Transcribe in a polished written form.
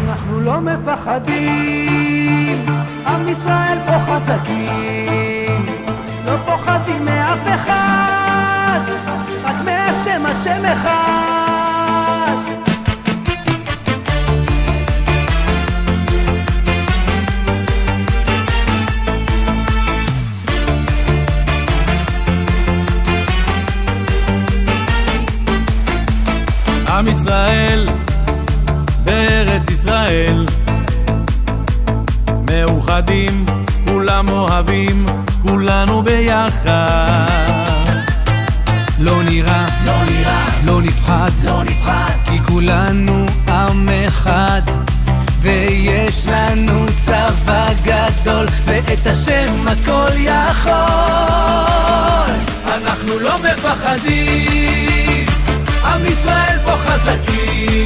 אנחנו לא מפחדים, עם ישראל פה חזקים, לא פוחדים מאף אחד, רק מהשם, השם אחד. עם ישראל בארץ ישראל, מאוחדים, כולם אוהבים, כולנו ביחד. לא נראה, לא נפחד, כי כולנו עם אחד, ויש לנו צבא גדול, ואת השם הכל יכול. אנחנו לא מפחדים, עם ישראל פה חזקים.